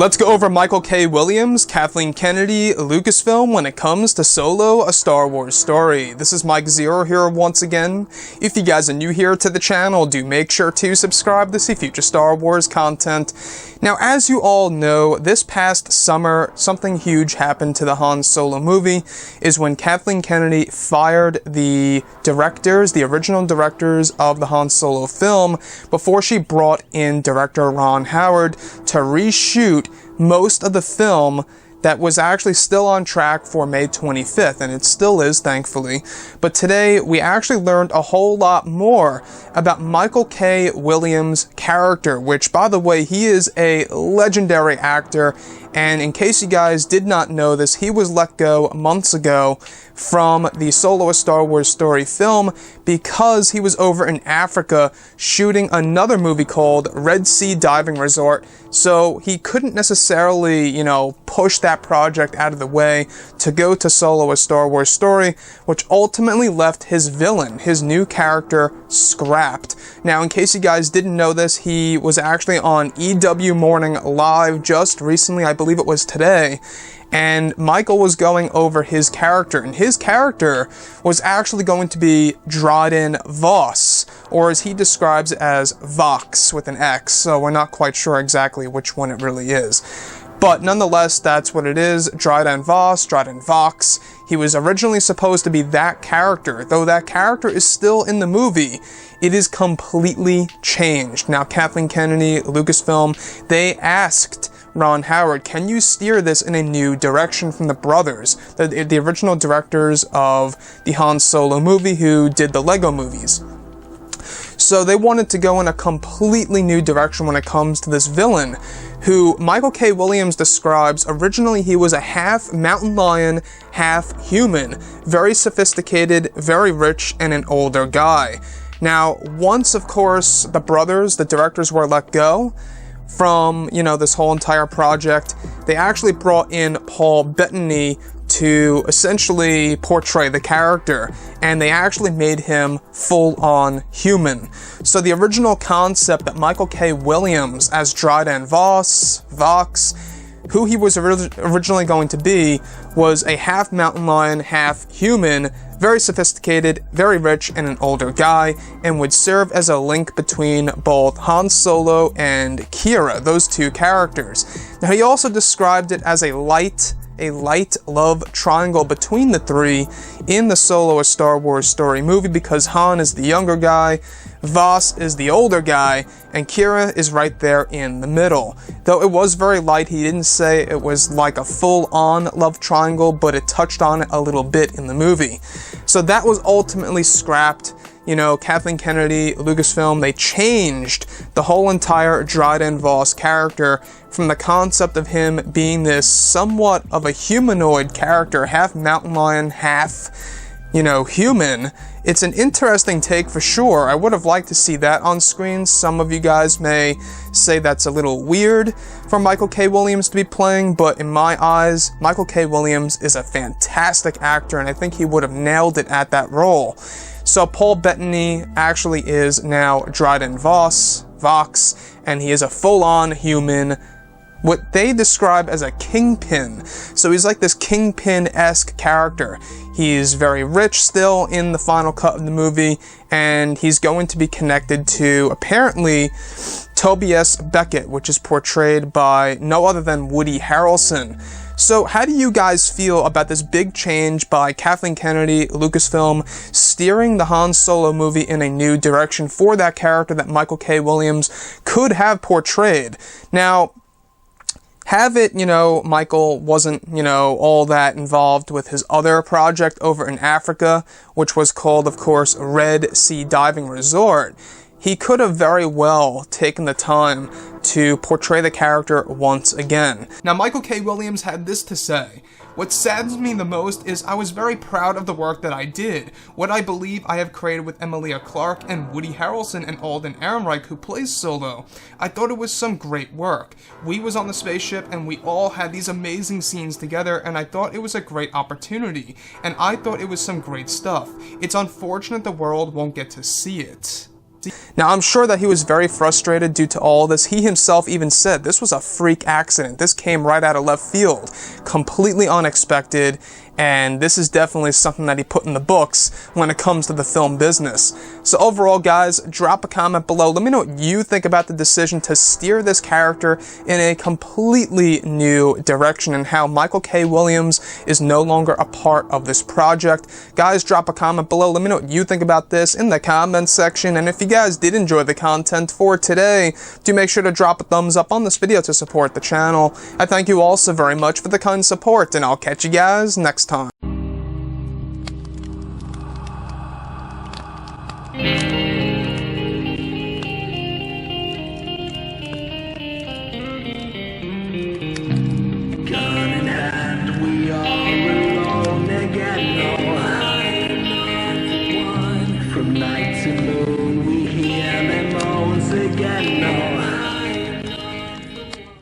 Let's go over Michael K. Williams, Kathleen Kennedy, Lucasfilm when it comes to Solo, a Star Wars story. This is Mike Zero here once again. If you guys are new here to the channel, do make sure to subscribe to see future Star Wars content. Now, as you all know, this past summer, something huge happened to the Han Solo movie, is when Kathleen Kennedy fired the directors, the original directors of the Han Solo film, before she brought in director Ron Howard to reshoot most of the film that was actually still on track for May 25th, and it still is, thankfully. But today, we actually learned a whole lot more about Michael K. Williams' character, which, by the way, he is a legendary actor, and in case you guys did not know this, he was let go months ago from the Solo, a Star Wars story film because he was over in Africa shooting another movie called Red Sea Diving Resort, so he couldn't necessarily, push that project out of the way to go to Solo, a Star Wars story, which ultimately left his villain, his new character, scrapped. Now, in case you guys didn't know this, he was actually on EW Morning Live just recently, I believe it was today, and Michael was going over his character, and his character was actually going to be Dryden Voss, or as he describes it as Vox with an X, so we're not quite sure exactly which one it really is. But nonetheless, that's what it is, Dryden Voss, Dryden Vox. He was originally supposed to be that character, though that character is still in the movie. It is completely changed. Now, Kathleen Kennedy, Lucasfilm, they asked Ron Howard, can you steer this in a new direction from the brothers, the original directors of the Han Solo movie who did the Lego movies? So they wanted to go in a completely new direction when it comes to this villain, who Michael K. Williams describes originally he was a half mountain lion, half human, very sophisticated, very rich, and an older guy. Now, once, of course, the brothers, the directors, were let go from, this whole entire project, they actually brought in Paul Bettany to essentially portray the character, and they actually made him full-on human. So the original concept that Michael K. Williams as Dryden Voss, Vox, who he was originally going to be, was a half mountain lion, half human, very sophisticated, very rich, and an older guy, and would serve as a link between both Han Solo and Kira, those two characters. Now, he also described it as a light love triangle between the three in the Solo, a Star Wars story movie, because Han is the younger guy, Voss is the older guy, and Kira is right there in the middle. Though it was very light, he didn't say it was like a full-on love triangle, but it touched on it a little bit in the movie. So that was ultimately scrapped. Kathleen Kennedy, Lucasfilm, they changed the whole entire Dryden Voss character from the concept of him being this somewhat of a humanoid character, half mountain lion, half, human. It's an interesting take for sure. I would have liked to see that on screen. Some of you guys may say that's a little weird for Michael K. Williams to be playing, but in my eyes, Michael K. Williams is a fantastic actor, and I think he would have nailed it at that role. So Paul Bettany actually is now Dryden Voss, Vox, and he is a full-on human, what they describe as a kingpin. So he's like this kingpin-esque character. He's very rich still in the final cut of the movie, and he's going to be connected to, apparently, Tobias Beckett, which is portrayed by no other than Woody Harrelson. So how do you guys feel about this big change by Kathleen Kennedy, Lucasfilm, steering the Han Solo movie in a new direction for that character that Michael K. Williams could have portrayed? Now, have it, Michael wasn't, all that involved with his other project over in Africa, which was called, of course, Red Sea Diving Resort. He could have very well taken the time to portray the character once again. Now, Michael K. Williams had this to say: "What saddens me the most is I was very proud of the work that I did, what I believe I have created with Emilia Clarke and Woody Harrelson and Alden Ehrenreich, who plays Solo. I thought it was some great work. We was on the spaceship and we all had these amazing scenes together, and I thought it was a great opportunity, and I thought it was some great stuff. It's unfortunate the world won't get to see it." Now, I'm sure that he was very frustrated due to all this. He himself even said this was a freak accident. This came right out of left field, completely unexpected, and this is definitely something that he put in the books when it comes to the film business. So overall, guys, drop a comment below. Let me know what you think about the decision to steer this character in a completely new direction and how Michael K. Williams is no longer a part of this project. Guys, drop a comment below. Let me know what you think about this in the comments section. And if you guys did enjoy the content for today, do make sure to drop a thumbs up on this video to support the channel. I thank you all so very much for the kind support, and I'll catch you guys next time.